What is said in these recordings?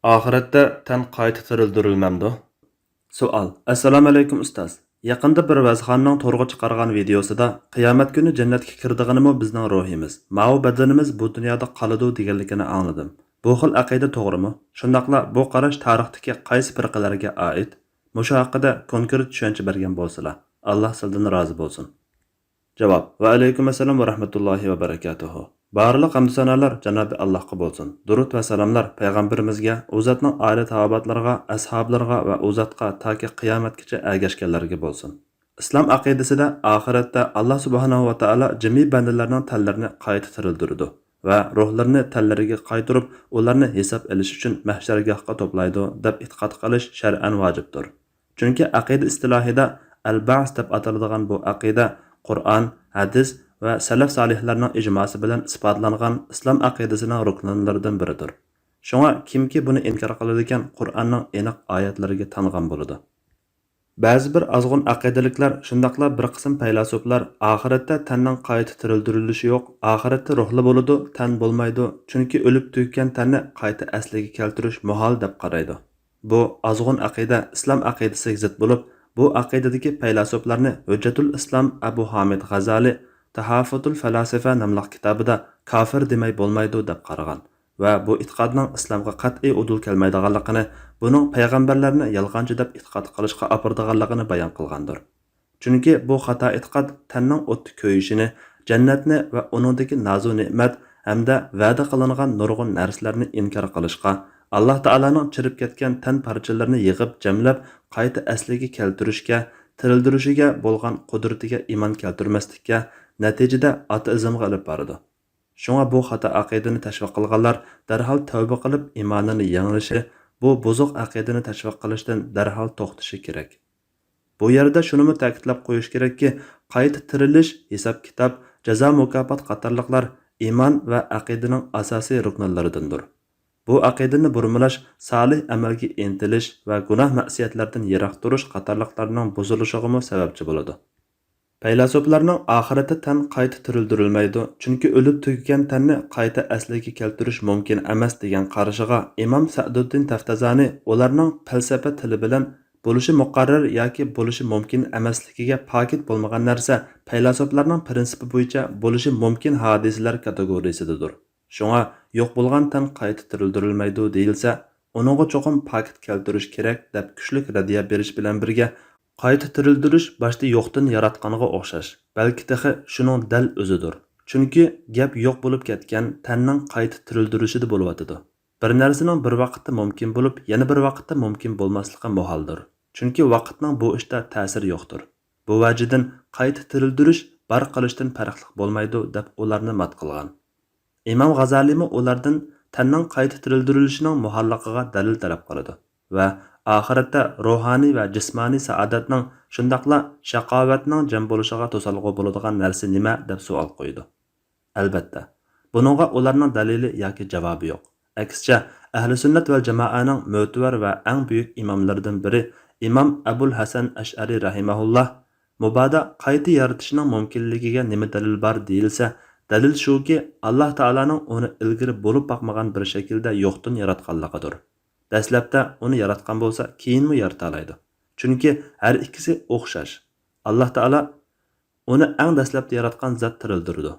Oxiratda tan qayta tirildirilmamdi. Savol. Assalomu alaykum ustoz. Yaqinda bir vazxonning to'rg'a chiqargan videosida qiyomat kuni jannatga kirdiganimi bizning ruhimiz, ma'u badanimiz bu dunyoda qoladi deganligini angladim. Bu xil aqida to'g'rimi? Shundaqla bu qarash tarixdagi qaysi firqalarga oid? Mushu haqida konkret tushuncha bergan bo'lsalar. Alloh sizdan rozi bo'lsin. Javob. Va alaykum assalom va rahmatullohi va barakatuhu. Barliq hamd sanolar Janobi Allohga bo'lsin. Durud va salomlar payg'ambarimizga, u zotning oila taobatlariga, ashablarga va u zotga toki qiyomatgacha ergashganlarga bo'lsin. Islom aqidasida oxiratda Alloh subhanahu va taolo jami bandalarning tanlarini qayta tirildirdi va ruhlarni tanlariga qaytarib, ularni hisob olish uchun mahshargohga to'playdi deb e'tiqod qilish shar'an vojibdir. Chunki aqida istilohida al-ba's deb ataladigan bu aqida Qur'on, hadis va salaf solihlarning ijmosi bilan isbotlangan islom aqidasining ruknlaridan biridir. Shunga kimki buni inkor qiladi ekan, Qur'onning aniq oyatlariga tangan bo'ladi. Ba'zi bir azg'un aqidaliklar, shundaqla bir qism faylasuflar oxiratda tanning qayta tirildirilishi yo'q, oxiratda ruhli bo'ladi, tan bo'lmaydi, chunki o'lib tugagan tanni qayta asliga keltirish muhol deb qaraydi. Bu azg'un aqida islom aqidasiga zid bo'lib, bu aqidadagi faylasuflarni Hujjatul Islom Abu Hamid G'azali Tahafutul Falasifa nomli kitobida kofir demay bo'lmaydi deb qaragan va bu e'tiqodning islomga qat'iy udul kelmaydiganligini, buning payg'ambarlarni yolg'onchi deb e'tiqod qilishga opirdiganligini bayon qilgandir. Chunki bu xato e'tiqod tanning o'tda ko'yishini, jannatni va uningdagi nozu ne'mat hamda va'da qilingan nurg'un narsalarni inkor qilishga, Alloh taolaning chirib ketgan tan parchalarini yig'ib jamlab qayta asliga keltirishga, tirildirishiga bo'lgan qudratiga iymon keltirmaslikka, natijada ateizmga olib boradi. Shunga bu xato aqidani tashviq qilganlar darhol tavba qilib iymonini yanglishi, bu buzuq aqidani tashviq qilishdan darhol to'xtashi kerak. Bu yerda shuni ta'kidlab qo'yish kerakki, qayta tirilish, hisob kitob, jazo mukofot qatorliqlar iymon va aqidaning asosiy ruknlaridandir. Bu aqidani burmalash, salih amalga intilish va gunoh ma'siyatlardan yiroq turish qatorliqlarning buzilishiga sababchi bo'ladi. Faylasuflarning oxiratda tan qayta tirildirilmaydi, chunki o'lib tugagan tanni qayta asliga keltirish mumkin emas degan qarashiga Imom Sa'duddin Taftazani ularning falsafa tili bilan bo'lishi muqarrar yoki bo'lishi mumkin emasligiga pokit bo'lmagan narsa faylasuflarning prinsipi bo'yicha bo'lishi mumkin hodisalar kategoriyasidadir. Shunga yo'q bo'lgan tan qayta tirildirilmaydi deyilsa, uningga cho'qim pokit keltirish kerak deb kuchli radiya berish bilan birga qayta tirildirish boshda yo'qdan yaratqanga o'xshash, balki texi shuning dal o'zidir. Chunki gap yo'q bo'lib ketgan tanning qayta tirildirishida bo'lyotidi. Bir narsaning bir vaqtda mumkin bo'lib, yana bir vaqtda mumkin bo'lmasligi muholdir. Chunki vaqtning bu ishda ta'siri yo'qdir. Bu vajidan qayta tirildirish bar qilishdan farqli bo'lmaydi deb ularni mat qilgan. Imom G'azalimi ulardan tanning qayta tirildirishining muholliqiga dalil talab qiladi va oxiratda ruhoniy va jismoniy saodatning shundaqla shaqovatning jam bo'lishiga to'salg'u bo'ladigan narsa nima deb savol qo'ydi. Albatta, buningga ularning dalili yoki javobi yo'q. Aksicha, ahli sunnat va jamoaning mo'tabar va eng buyuk imomlaridan biri Imom Abul Hasan Ash'ari rahimahulloh mubodo qayta yaratishning mumkinligiga nima dalil bor deyilsa, dalil shuki, Alloh taolaning uni ilgari bo'lib boqmagan bir shaklda yo'qdan yaratganligidir. Dastlabda uni yaratgan bo'lsa, keyinmi yarata oladi. Chunki har ikkisi o'xshash. Alloh taolo uni eng dastlabda yaratgan zot tirildirdi.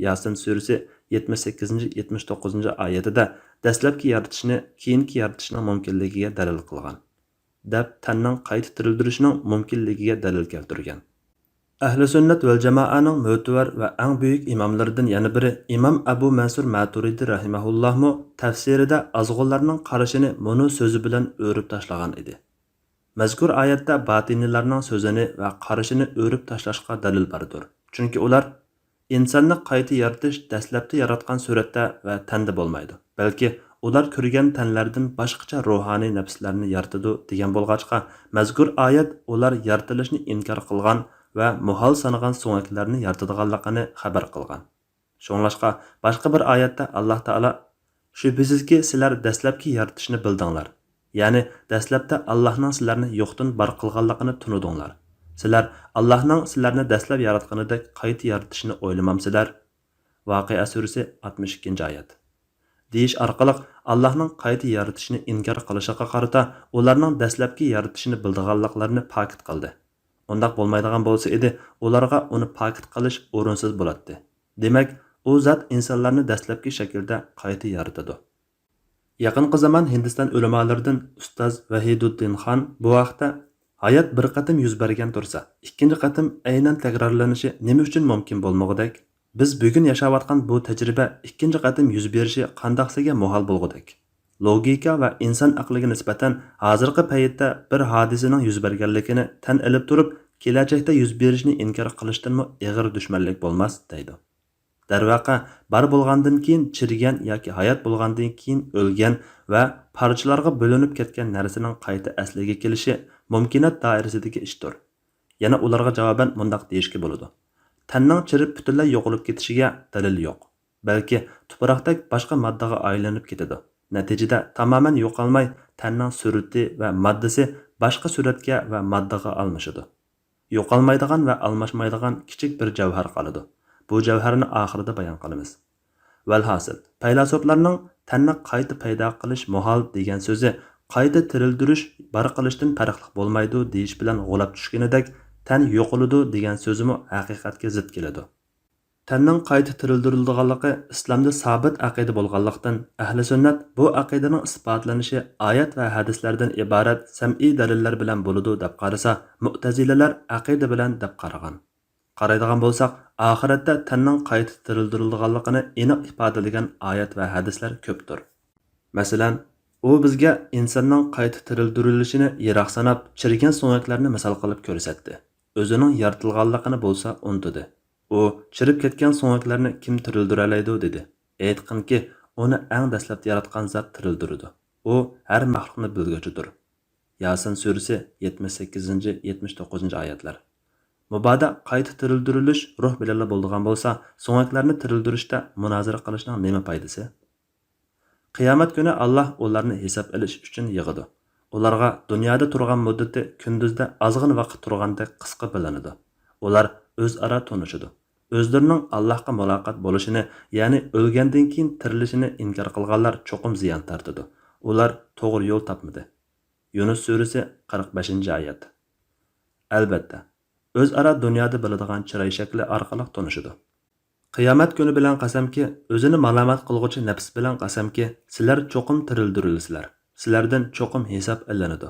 Yasin surasi 78-79 oyatida dastlabki yaratishni keyingi yaratishning mumkinligiga dalil qilgan. Deb tanning qayta tirildirishining mumkinligiga dalil keltirgan. Ahli sunnat va jamoaning mo'tabar va eng buyuk imomlaridan yana biri Imom Abu Mansur Maturidi rahimahullohmu tafsirida azg'unlarning qarashini mono so'zi bilan o'rib tashlagan edi. Mazkur oyatda batinilarning so'zini va qarashini o'rib tashlashga dalil bordir. Chunki ular insonni qayta yaratish dastlabda yaratgan suratda va tanda bo'lmaydi. Balki ular ko'rgan tanlardan boshqacha ruhoniy nafslarni yaratadi degan bo'lg'achqa, mazkur oyat ular yaratilishni inkor qilgan va muhol sanagan so'ngaklarni yaratadiganligini xabar qilgan. Shunglashqa boshqa bir oyatda Alloh taolo shubhisizki sizlar dastlabki yaratishni bildinglar. Ya'ni dastlabda Allohning sizlarni yo'qdan bar qilganligini tunudinglar. Sizlar Allohning sizlarni dastlab yaratganidek qayta yaratishni o'ylamamsizlar. Voqea surasi 62-oyat. Deyish orqali Allohning qayta yaratishni inkor qilishiga qarata ularning dastlabki yaratishni bildiganliklarini pokit qildi. Undaq bo'lmaydigan bo'lsa edi, ularga uni pokit qilish o'rinsiz bo'ladi. Demak, u zot insonlarni dastlabki shaklda qayta yaratadi. Yaqinqi zaman Hindiston ulamolaridan ustoz Vahiduddin Xon bu vaqtda hayot bir qatim yuz bergan tursa, ikkinchi qatim aynan takrorlanishi nima uchun mumkin bo'lmog'idek? Biz bugun yashayotgan bu tajriba ikkinchi qatim yuz berishi qandoqsiga muhol bo'lg'udak. Logika va inson aqliga nisbatan hozirgi paytda bir hodisaning yuz berganligini tan ilib turib, kelajakda yuz berishni inkor qilishdanmi ig'ir dushmanlik bo'lmas deydi. Darvaqa bar bo'lgandan keyin chirigan yoki hayot bo'lgandan keyin o'lgan va parchalarga bo'linib ketgan narsaning qayta asliga kelishi mumkinat doirasidagi ishdir. Yana ularga javoban mundaq deyishga bo'ladi. Tanning chirib butunlay yo'qolib ketishiga dalil yo'q. Balki tuproqdek boshqa moddaga aylanib ketadi. Natijada tamoman yo'qolmay, tanning surati va moddasi boshqa suratga va moddaga almashadi. Yo'qolmaydigan va almashmaydigan kichik bir javhar qoladi. Bu javharni oxirida bayon qilamiz. Valhasil, faylasuflarning tanni qayta paydo qilish muhol degan so'zi qayta tirildirish bar qilishdan farqli bo'lmaydi deyish bilan g'olab tushganidek, tan yo'qoladi degan so'zimi haqiqatga zid keladi. Tanning qayta tirildirilganligi islomda sabit aqida bo'lganlikdan ahli sunnat bu aqidaning isbotlanishi oyat va hadislardan iborat sam'iy dalillar bilan bo'ladi deb qarasa, mu'tazilalar aqida bilan deb qaragan. Qaraydigan bo'lsak, oxiratda tanning qayta tirildirilganligini aniq ifodalagan oyat va hadislar ko'pdir. Masalan, u bizga insonning qayta tirildirilishini yiroq sanab, chirigan so'ngaklarni misol qilib ko'rsatdi. O'zining yaratilganligini bo'lsa untidi. U chirib ketgan so'ngaklarni kim tirildiradi dedi. Aytqinki, uni eng dastlab yaratgan zot tirildirdi. U har maxluqni bilguchidir. Yasin surasi 78-79 oyatlar. Mubada qayta tirildirilish ruh bilan bo'lgan bo'lsa, so'ngaklarni tirildirishda munozara qilishning nima foydasi? Qiyomat kuni Alloh ularni hisob olish uchun yig'idi. Ularga dunyoda turgan muddati kunduzda ozg'in vaqt turgandek qisqa bilinadi. Ular o'zaro tanishadi. O'zlarining Allohga muloqot bo'lishini, ya'ni o'lgandan keyin tirilishini inkor qilganlar cho'qim ziyon tortadi. Ular to'g'ri yo'l topmadi. Yunus surasi 45-oyat. Albatta, o'zaro dunyoda biladigan chiroy shakli orqali tanishadi. Qiyomat kuni bilan qasamki, o'zini malomat qilg'uchi nafs bilan qasamki, sizlar cho'qim tirildirilsizlar. Sizlardan cho'qim hisob ilinadi.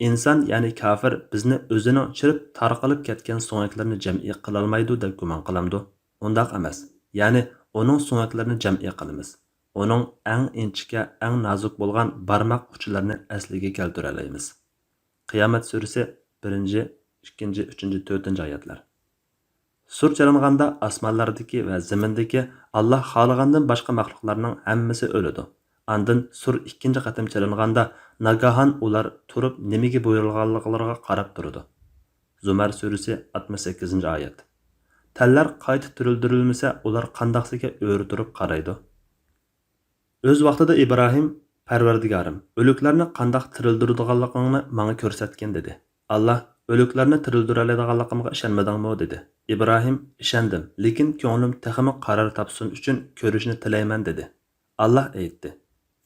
İnsan, ya'ni kafir bizni o'zining chirib tarqalib ketgan so'ngaklarni jam'iy qila olmaydi deb gumon qilamdi. Undaq emas. Ya'ni uning so'ngaklarini jam'iy qilamiz. Uning eng inchika, eng nozik bo'lgan barmoq uchlarini asliga keltira olamiz. Qiyomat surasi 1, 2, 3, 4 oyatlar. Sur chalinganda osmonlardagi va zamindagi Alloh xohlagandan boshqa maxluqlarning hammasi o'ladi. Andin sur ikkinchi qatim chalinganda nagahan ular turib nimaga buyurilganliklariga qarab turdi. Zumar surasi 68-oyat. Tallar qayta tirildirilmasa, ular qandoqsiga o'ri turib qaraydi. O'z vaqtida Ibrohim, Parvardigorim, o'liklarni qandoq tirildiradiganligini menga ko'rsatgan dedi. Alloh o'liklarni tirildira oladiganligimga ishonmadingmi dedi. Ibrohim, ishondim, lekin ko'nglim texmi qaror topsin uchun ko'rishni tilayman dedi. Alloh aytdi: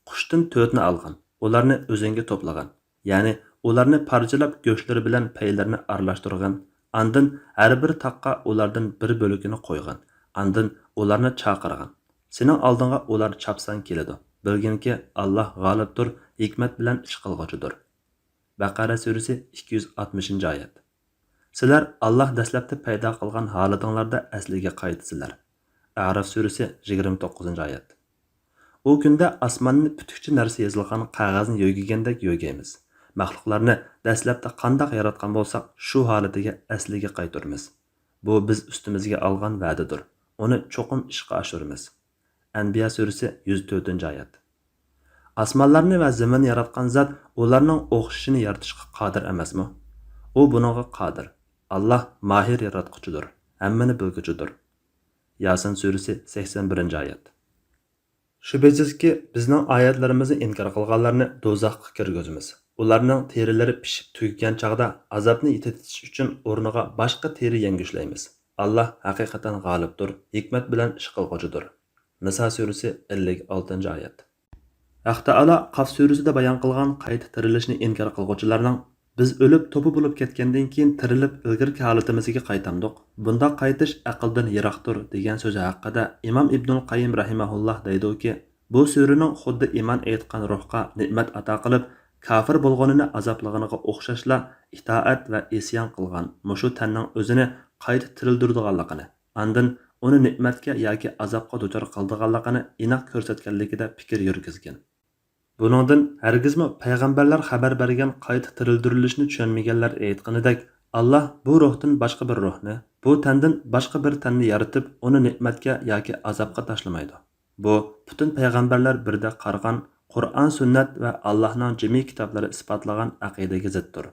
Qushdan 4 olgan, ularni o'zingga to'plagan. Ya'ni ularni parchalab go'shtlari bilan paylarni aralashtirgan. Andin har bir taqqa ulardan bir bo'lagini qo'ygan. Andin ularni chaqirgan. Sening oldinga ular chapsan keladi. Bilginki Alloh g'olibdir, hikmat bilan ish qilg'uchidir. Baqara surasi 260-oyat. Sizlar Alloh dastlabda paydo qilgan holatinglarda asliga qaytsizlar. A'rof surasi 29-oyat. U kunda osmonni putukchi narsa yozilgan qog'ozni yo'ygandek yo'ygaymiz. Maxluqlarni dastlabda qandoq yaratgan bo'lsak, shu holatiga asliga qaytaramiz. Bu biz ustimizga olgan va'dadir. Uni cho'qim ishga oshiramiz. Anbiya surasi 104-oyat. Osmonlarni va zaminni yaratgan zot ularning o'xshashini yaratishga qodir emasmi? U buningga qodir. Alloh mahir yaratquchidir, hammani bilguchidir. Yasin surasi 81-oyat. Shubhasizki, bizning oyatlarimizni inkor qilganlarni do'zaxga kirgizamiz. Ularning terilari pishib tugagan chaqda azobni yetitish uchun o'rniga boshqa teri yangiishlaymiz. Alloh haqiqatan g'olibdir, hikmat bilan ish qilg'uchidir. Nisa surasi 56-oyat. Haq Taala Qaf surasida bayon qilgan qayta tirilishni inkor qilguvchilarning biz o'lib to'pi bo'lib ketgandan keyin tirilib ilgirki holatimizga qaytamdiq. Bunda qaytish aqldan yiroqdir degan so'zi haqida Imom Ibnul Qayyim rahimahulloh deydiki, bu suraning xuddi iymon etgan ruhga ne'mat ato qilib, kafir bo'lganini azoblag'aniga o'xshashla itoat va isyon qilgan mushu tanning o'zini qayta tirildirganligini, andin uni ne'matga yoki azobga duchor qildiganligini aniq ko'rsatganligida fikr yurgizgan. Buningdan hargizmi payg'ambarlar xabar bergan qayta tirildirilishni tushunmaganlar aytganidek, Alloh bu ruhdan boshqa bir ruhni, bu tandan boshqa bir tanni yaratib, uni ne'matga yoki azobga tashlamaydi. Bu butun payg'ambarlar birda qargan Qur'on, sunnat va Allohning jami kitoblari isbotlagan aqidaga ziddir.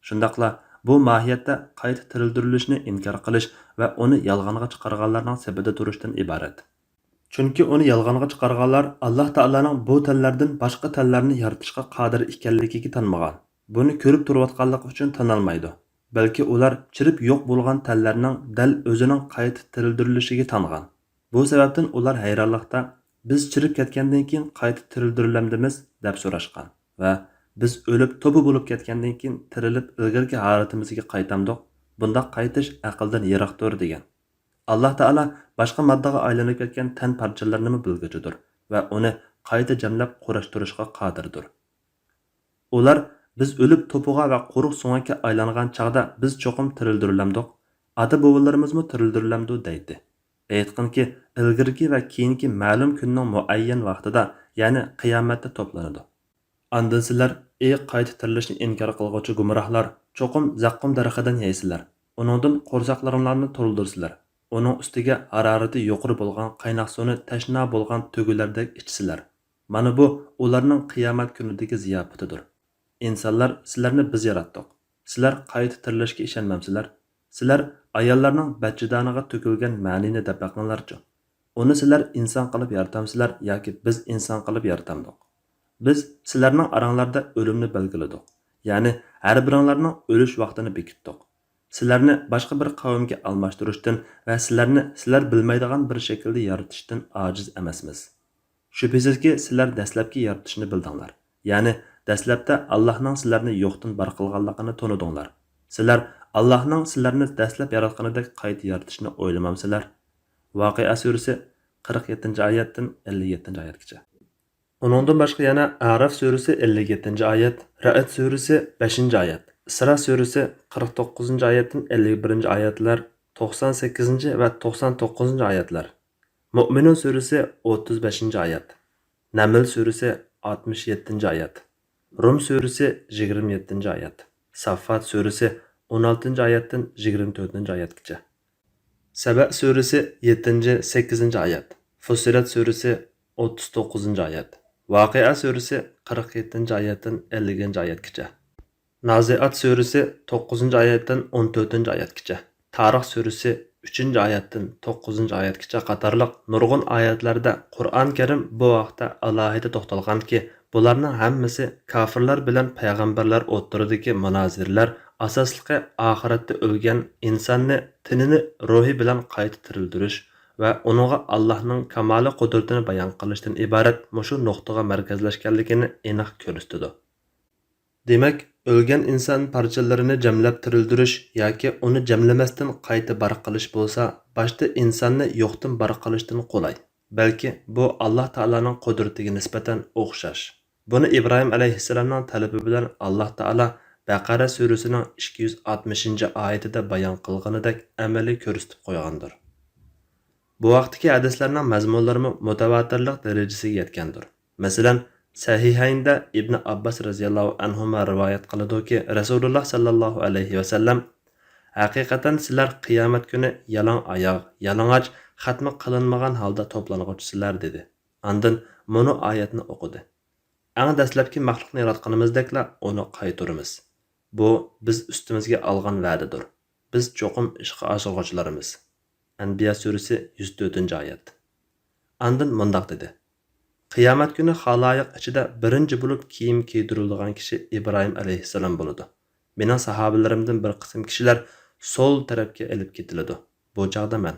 Shundaqla bu mohiyatda qayta tirildirilishni inkor qilish va uni yolg'onga chiqarganlarning sabida turishdan iborat. Chunki uni yolg'onga chiqarganlar Alloh taolaning bu tanlardan boshqa tanlarni yaratishga qodir ekanligiga tanmagan. Buni ko'rib turayotganligi uchun tanolmaydi. Balki ular chirib yo'q bo'lgan tanlarning dal o'zining qayta tirildirishiga tangan. Bu sababdan ular hayronlikda biz chirib ketgandan keyin qayta tirildirilamiz deb so'rashgan va biz o'lib to'pi bo'lib ketgandan keyin tirilib ilgirki holatimizga qaytamdiq. Bunda qaytish aqldan yiroqdir degan. Alloh taolo boshqa moddaga aylanib ketgan tan parchalarini bilguchidir va uni qayta jamlab qurashtirishga qodirdir. Ular biz o'lib to'piga va quruq so'ngakka aylangan chaqda biz cho'qim tirildirilamdiq, ota-bobolarimizni tirildirilamdi deydi. Aytqinki, ilgirki va keyingi ma'lum kunning muayyan vaqtida, ya'ni qiyomatda to'planadi. Andan sizlar qayta tirilishni inkor qilguvchi gumrohlar cho'qim zaqqum daraxidan yeysizlar. Uningdan qo'rsaqlaringlarni to'ldirsizlar. Onun ustiga harorati yuqori bo'lgan qaynoq suvni tashna bo'lgan tugulardek ichsizlar. Mana bu ularning qiyomat kunidagi ziyofatidir. İnsanlar sizlarni biz yaratdik. Sizlar qayta tirilishga ishonmamsizlar. Sizlar ayollarning bachchidoniga to'kilgan ma'nini deb baqinglarchi. Uni sizlar inson qilib yaratamsizlar yoki biz inson qilib yaratamdik. Biz sizlarning oranglarda o'limni belgiladik. Ya'ni har biringlarning o'lish vaqtini bekitdik. Sizlarni boshqa bir qavmga almashtirishdan va sizlarni sizlar bilmaydigan bir shaklda yaratishdan ojiz emasmiz. Shubhisizki sizlar dastlabki yaratishni bildinglar. Ya'ni dastlabda Allohning sizlarni yo'qdan bar qilganligini tonidinglar. Sizlar Allohning sizlarni dastlab yaratganidek qayta yaratishni o'ylamamsizlar. Voqea surasi 47-oyatdan 57-oyatgacha. Uningdan boshqa yana Araf surasi 57-oyat, Ra'd surasi 5-oyat, Isra surasi 49-oyatdan 51-oyatlar, 98 va 99-oyatlar, Mu'minun surasi 35-oyat, Naml surasi 67-oyat, Rum surasi 27-oyat, Saffat surasi 16-oyatdan 24-oyatgacha, Saba surasi 7-8-oyat, Fussilat surasi 39-oyat, Voqea surasi 47-oyatdan 50-oyatgacha, Naziat surasi 9-oyatdan 14-oyatgacha, Tarix surasi 3-oyatdan 9-oyatgacha qatorliq nurg'un oyatlarda Qur'on Karim bu vaqtda alohida to'xtalganki, bularning hammasi kofirlar bilan payg'ambarlar o'rtasidagi munozirlar asosligi oxiratda o'lgan insonni tinini ruhi bilan qayta tirildirish va uningga Allohning kamoli qudratini bayon qilishdan iborat mushu nuqtaga markazlashganligini aniq ko'rsatdi. Demak, o'lgan inson parchalarini jamlab tirildirish yoki uni jamlamasdan qayta bar qilish bo'lsa, boshda insonni yo'qdan bar qilishdan qulay. Balki bu Alloh taolaning qudratiga nisbatan o'xshash. Buni Ibrohim alayhissalomning talabi bilan Alloh taolo Baqara surasining 260-oyatida bayon qilganidek amaliy ko'rsatib qo'ygandir. Bu vaqtdagi hadislarning mazmunlari mutawatirlik darajasiga yetgandir. Masalan, Sahihaynda Ibn Abbas radhiyallohu anhuma rivoyat qiladi-ki, Rasululloh sallallohu alayhi va sallam haqiqatan sizlar qiyomat kuni yalong oyoq, yalang'och, xatmi qilinmagan holda to'plang'uchisizlar dedi. Andin bunu oyatni o'qidi. Eng dastlabki maxluqni yaratganimizdekla uni qaytaramiz. Bu biz ustimizga olgan va'dadir. Biz cho'qim ishqa oshirg'uvchilarimiz. Anbiya surasi 104-oyat. Andin mundoq dedi. Qiyomat kuni xaloyiq ichida birinchi bo'lib kiyim kiydirilgan kishi Ibrohim alayhissalom bo'ladi. Mening sahobalarimdan bir qism kishilar so'l tarafga elib ketiladi. Bu chaqda men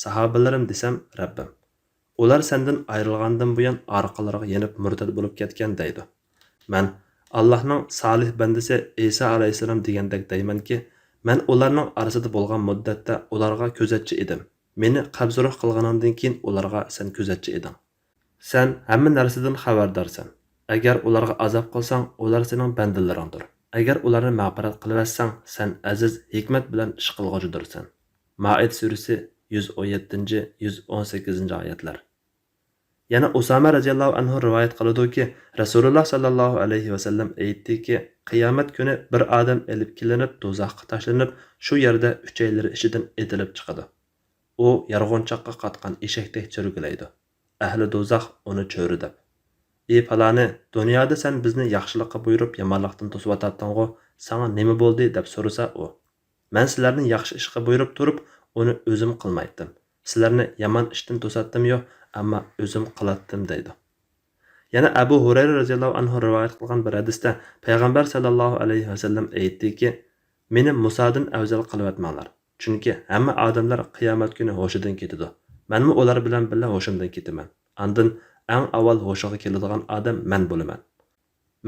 sahobalarim desam Rabbim. ular sendan ayrilgandan buyon orqalariga yenib murtad bo'lib ketgan deydi. Men Allohning solih bandasi Isa alayhissalom degandek deymanki, men ularning orasida bo'lgan muddatda ularga ko'zatchi edim. Meni qabzruh qilganingdan keyin ularga sen ko'zatchi eding. Sen hamma narsadan xabardorsan. Agar ularga azob qilsang, ular sening bandalaringdir. Agar ularni mag'firat qilaversang, sen aziz hikmat bilan ish qilg'uchidirsan. Maid surasi 117-118 oyatlar. Yana Usama radhiyallohu anhu rivoyat qiladi-ki, Rasululloh sallallohu alayhi va sallam aytdiki, qiyomat kuni bir odam elib kelinib, do'zaxga tashlanib, shu yerda uchaylari ichidan etilib chiqadi. U yarg'onchoqqa qatgan eshakdek chirgilaydi. Ahli do'zax uni cho'ri deb. Ey falani, dunyoda sen bizni yaxshilikqa buyurib, yomonlikdan to'sib atarding-ku, sana nima bo'ldi deb so'rasa u. Men sizlarni yaxshi ishga buyurib turib, uni o'zim qilmaydim. Sizlarni yomon ishdan to'satdim-yo, ammo o'zim qilatdim deydi. Yana Abu Hurayra radhiyallohu anhu rivoyat qilgan bir hadisda payg'ambar sallallohu alayhi va sallam aytdiki, meni Musodan afzal qilib chunki hamma odamlar qiyomat kuni hushidan ketadi. Menmi ular bilan birga hushimdan ketaman. Andin eng avval hushiga keladigan odam men bo'laman.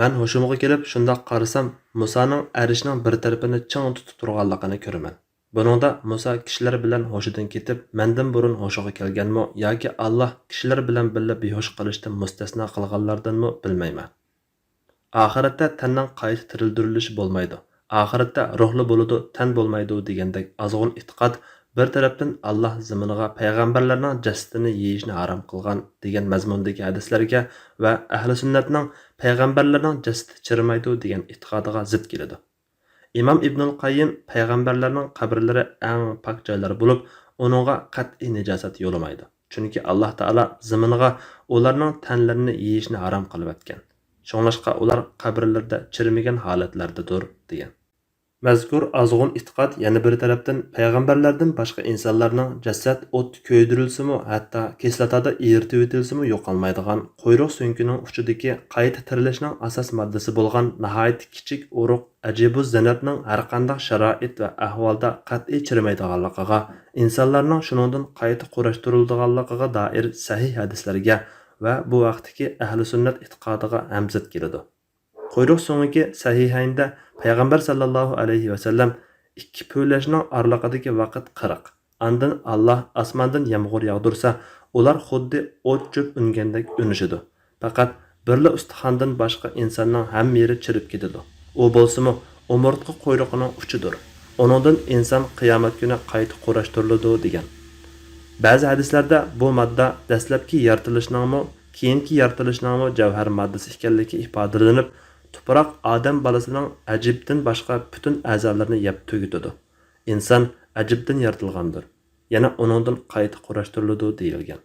Men hushimga kelib shundoq qarasam, Musoning arishning bir tarafini ching tutib turganligini ko'raman. Buningda Musa kishilar bilan hushidan ketib, mendan burun hushiga kelganmi yoki Alloh kishilar bilan birga behush qilishdan mustasno qilganlardanmi bilmayman. Oxiratda tanning qayta tirildirilishi bo'lmaydi. Oxiratda ruhli bo'ladi, tan bo'lmaydi degandek azg'un e'tiqod bir tarafdan Alloh ziminiga payg'ambarlarning jasadini yeyishni harom qilgan degan mazmundagi hadislarga va ahli sunnatning payg'ambarlarning jasadi chirimaydi degan e'tiqodiga zid keladi. İmam İbnül Qayyim payg'ambarlarning qabrlari eng pok joylar bo'lib, uningga qat'iy najosat yo'lamaydi. Chunki Alloh taolo ziminiga ularning tanlarini yeyishni harom qilib atgan. Shunlashqa ular qabrlarda chirimagan holatlardadir degan. Mazkur azg'un e'tiqod yana bir tarafdan payg'ambarlardan boshqa insonlarning jasad o't ko'ydirilsimi, hatto kislotada eritib o'tilsimi yo'qolmaydigan quyruq so'nkining uchidagi qayta tirilishning asos moddasi bo'lgan nihoyat kichik uruq ajibu zanatning har qanday sharoit va ahvolda qat'iy chirimaydiganligiga, insonlarning shuningdan qayta qurashtiriladiganligiga doir sahih hadislarga va bu vaqtdagi ahli sunnat e'tiqodiga hamzat keladi. Quyruq so'ngiki sahihaynda payg'ambar sallallohu alayhi va sallam ikki po'lashning oraliqidagi vaqt 40. Andan Alloh osmondan yomg'ir yog'dirsa, ular xuddi o't cho'p ungandek unishidi. Faqat birla ustixondan boshqa insonning ham yeri chirib ketadi. U bo'lsa-mu umurtqa quyruqining uchidir. Uningdan inson qiyomat kuni qayta qurashtiriladi degan. Ba'zi hadislarda bu modda dastlabki yaratilishning keyingi yaratilishning javhar moddasi ekanligi ifodalanib, tuproq odam balasining ajibdan boshqa butun a'zolarini yeb tugitadi. Inson ajibdan yaratilgandir. Yana uningdan qayta qurashtiriladi deyilgan.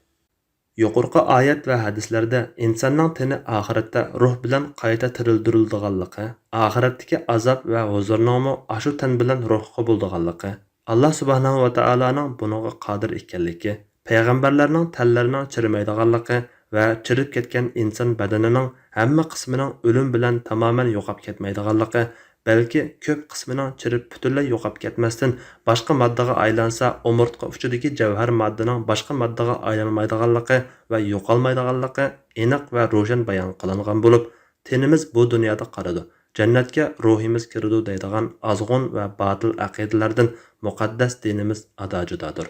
Yuqorqi oyat va hadislarda insonning teni oxiratda ruh bilan qayta tirildirilganligi, oxiratdagi azob va huzurning ashu tan bilan ruhga bo'lganligi, Alloh subhanahu va taoloning bunga qodir ekanligi, payg'ambarlarning tanlarining chirimaydiganligi va chirib ketgan inson badanining hamma qismining o'lim bilan tamoman yo'qolib ketmaydiganligi, balki ko'p qismining chirib butunlay yo'qolib ketmasdan boshqa moddaga aylansa, umurtqa uchidagi javhar moddaning boshqa moddaga aylanmaydiganligi va yo'qolmaydiganligi aniq va ro'shan bayon qilingan bo'lib, tenimiz bu dunyoda qoladi, jannatga ruhimiz kiradi deydigan azg'un va botil aqidalardan muqaddas dinimiz ado-judodir.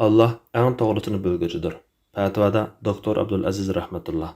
Alloh eng to'g'risini bilguchidir. Fatvoda Doktor Abdulaziz rahmatulloh.